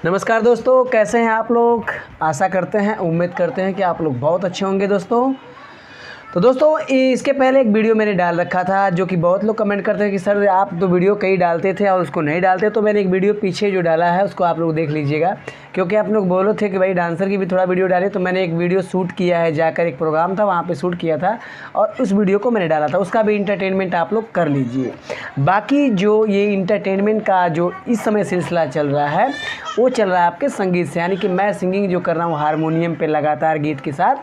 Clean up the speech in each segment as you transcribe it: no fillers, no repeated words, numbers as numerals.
नमस्कार दोस्तों, कैसे हैं आप लोग। आशा करते हैं, उम्मीद करते हैं कि आप लोग बहुत अच्छे होंगे दोस्तों। तो दोस्तों, इसके पहले एक वीडियो मैंने डाल रखा था, जो कि बहुत लोग कमेंट करते हैं कि सर आप तो वीडियो कई डालते थे और उसको नहीं डालते। तो मैंने एक वीडियो पीछे जो डाला है उसको आप लोग देख लीजिएगा, क्योंकि आप लोग बोलो थे कि भाई डांसर की भी थोड़ा वीडियो डाले। तो मैंने एक वीडियो शूट किया है, जाकर एक प्रोग्राम था वहाँ पे शूट किया था और उस वीडियो को मैंने डाला था। उसका भी इंटरटेनमेंट आप लोग कर लीजिए। बाकी जो ये इंटरटेनमेंट का जो इस समय सिलसिला चल रहा है वो चल रहा है आपके संगीत से, यानी कि मैं सिंगिंग जो कर रहा हूँ हारमोनियम पे लगातार गीत के साथ,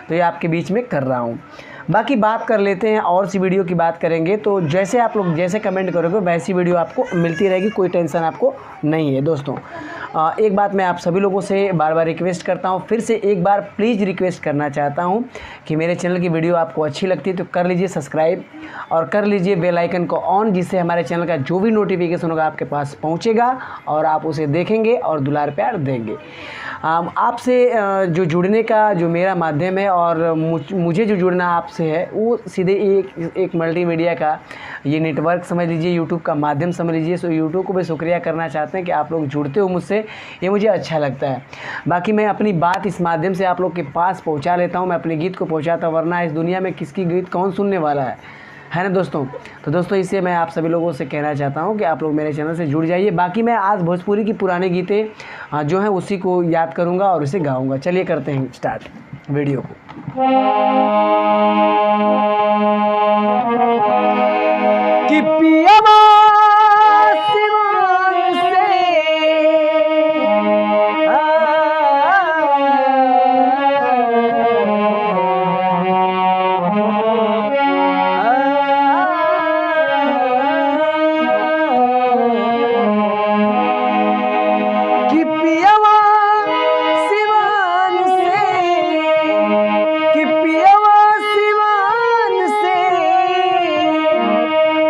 तो ये आपके बीच में कर रहा हूँ। बाकी बात कर लेते हैं, और सी वीडियो की बात करेंगे। तो जैसे आप लोग जैसे कमेंट करोगे वैसी वीडियो आपको मिलती रहेगी, कोई टेंशन आपको नहीं है दोस्तों। एक बात मैं आप सभी लोगों से बार बार रिक्वेस्ट करता हूं, फिर से एक बार प्लीज़ रिक्वेस्ट करना चाहता हूं कि मेरे चैनल की वीडियो आपको अच्छी लगती है तो कर लीजिए सब्सक्राइब और कर लीजिए बेल आइकन को ऑन, जिससे हमारे चैनल का जो भी नोटिफिकेशन होगा आपके पास पहुंचेगा और आप उसे देखेंगे और दुलार प्यार देंगे। आपसे जो जुड़ने का जो मेरा माध्यम है और मुझे जो जुड़ना आपसे है वो सीधे एक मल्टीमीडिया का ये नेटवर्क समझ लीजिए, यूट्यूब का माध्यम समझ लीजिए। सो यूट्यूब को भी शुक्रिया करना चाहते हैं कि आप लोग जुड़ते हो मुझसे, ये मुझे अच्छा लगता है। बाकी मैं अपनी बात इस माध्यम से आप लोग के पास पहुंचा लेता हूं, मैं अपने गीत को पहुंचाता हूं, वरना इस दुनिया में किसकी गीत कौन सुनने वाला है ना दोस्तों। तो दोस्तों, इससे मैं आप सभी लोगों से कहना चाहता हूं कि आप लोग मेरे चैनल से जुड़ जाइए। बाकी मैं आज भोजपुरी की पुराने गीतें जो हैं उसी को याद करूंगा और उसे गाऊंगा। चलिए करते हैं स्टार्ट वीडियो को। कि पियवा सिवान से कि पियवा सिवान से, कि पियवा सिवान से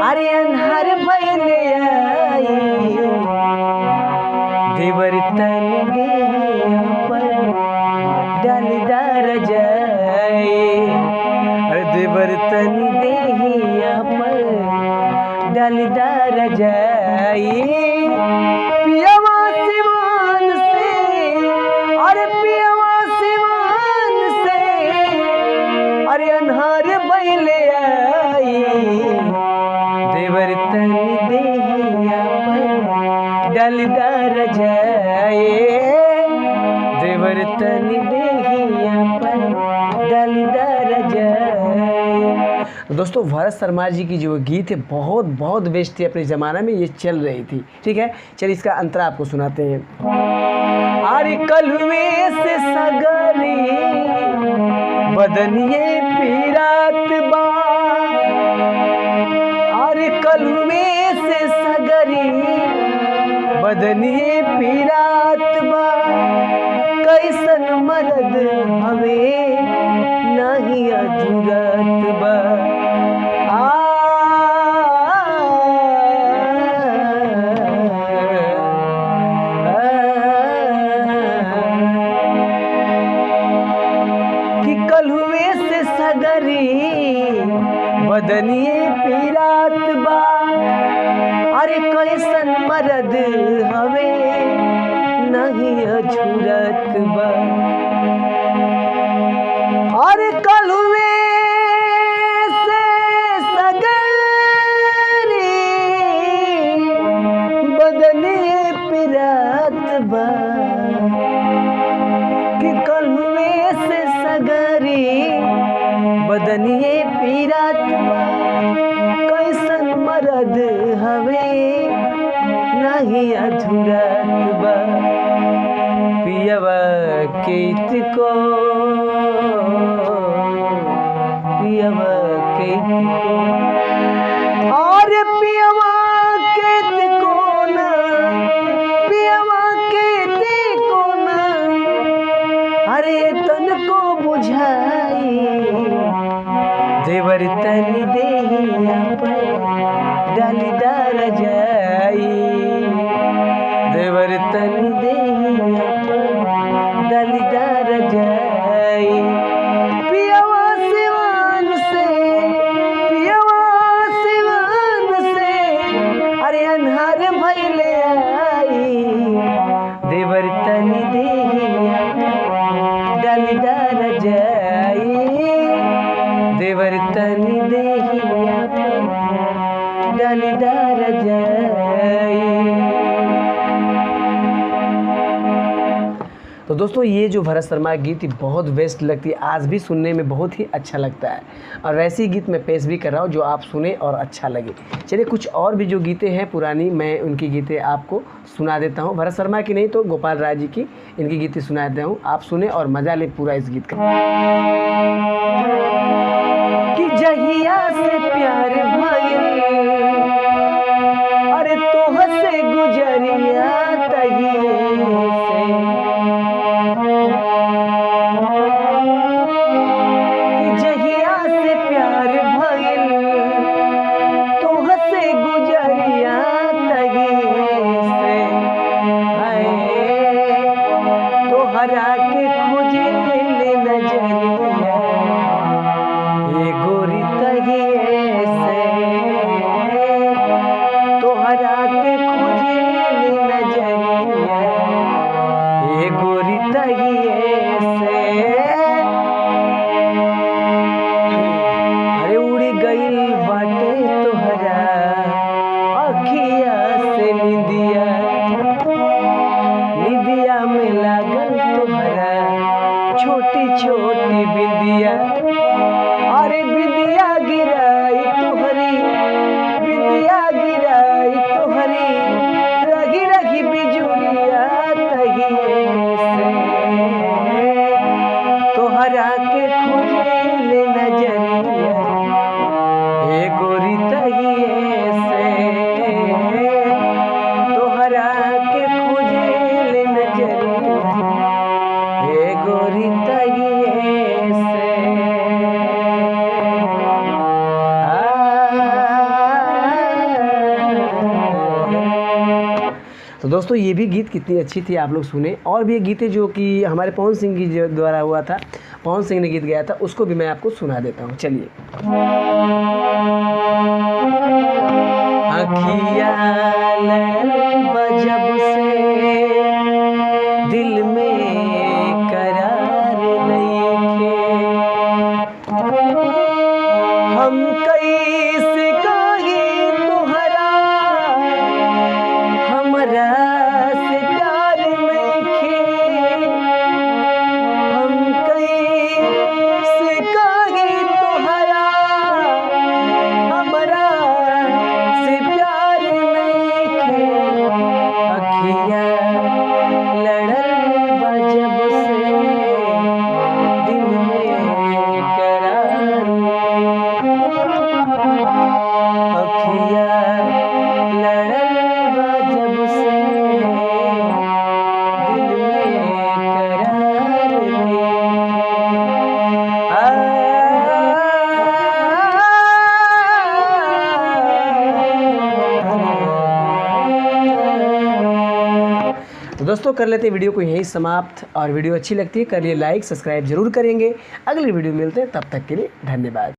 अरे अनहर भइले आई देवर तन देह पर डालदार जाए, देवर तन देह पर डालदार जाए। पियवा सिवान से, अरे पियवा सिवान से अरे अनहार भइले आई देवर तन देहिया पर डालदार जाए, देवर तन देहिया पर डालदार जाए। दोस्तों, भरत शर्मा जी की जो गीत है बहुत बहुत बेस्ट थी, अपने ज़माने में ये चल रही थी। ठीक है, चलिए इसका अंतरा आपको सुनाते हैं। अरे कलवे से सगरी बदनिए पीरात बा, अरे कलवे से सगरी बदनिए पीरात बा, कैसन मर्द हमें नहीं अधूरत बा। कि कलहुए से सगरी बदनिए पीरात बा, अरे कैसन मर्द हमें नहीं अछूरत बा। अरे कलहुए से सगरी बदनिए पीरात बा, कि कलहुए से सगरी बदनिए पीरात बा, कैसन मर्द हमें नहीं अधूरत बा। पियवा केत को, पियवा केत को, और पियवा केत को ना, पियवा केत को ना अरे तन को बुझाई देवर तन देहिया पर डालदार जाई, देवर तन देहिया पर डालदार जाई। पियवा सिवान से, पियवा सिवान से अन्हार भइले आई देवर तनी देहिया डालीदार जाई देवर तनी देहिया डालीदार जाई। तो दोस्तों ये जो भरत शर्मा गीत बहुत बेस्ट लगती है, आज भी सुनने में बहुत ही अच्छा लगता है और वैसे ही गीत मैं पेश भी कर रहा हूँ जो आप सुने और अच्छा लगे। चलिए कुछ और भी जो गीतें हैं पुरानी, मैं उनकी गीतें आपको सुना देता हूँ। भरत शर्मा की नहीं तो गोपाल राय जी की इनकी गीतें सुना देता हूँ, आप सुने और मज़ा ले पूरा इस गीत का। कि जहिया से प्यार भइल अरे तोहसे गुजरिया तहिए छोटी बिंदिया अरे बिंदिया गिराई तुहरी बिंदिया गिराई तुहरी रगी रगी बिजुलिया तहिए से तोहरा के खोजे नजरिया ए गोरी तहिए से तोहरा के खोजे नजरिया ए गोरी तो दोस्तों ये भी गीत कितनी अच्छी थी, आप लोग सुने। और भी गीतें जो कि हमारे पवन सिंह जी द्वारा हुआ था, पवन सिंह ने गीत गाया था, उसको भी मैं आपको सुना देता हूँ। चलिए। अखिया जब से दिल में करार नहीं हम कैसे कहीं तुहरा हमरा से प्यार नहीं हम कैसे कहीं तुहरा हमरा से प्यार नहीं अखिया लड़ल जब से दिल में करार अखिया तो दोस्तों कर लेते हैं वीडियो को यहीं समाप्त, और वीडियो अच्छी लगती है कर लिए लाइक सब्सक्राइब जरूर करेंगे। अगली वीडियो मिलते हैं, तब तक के लिए धन्यवाद।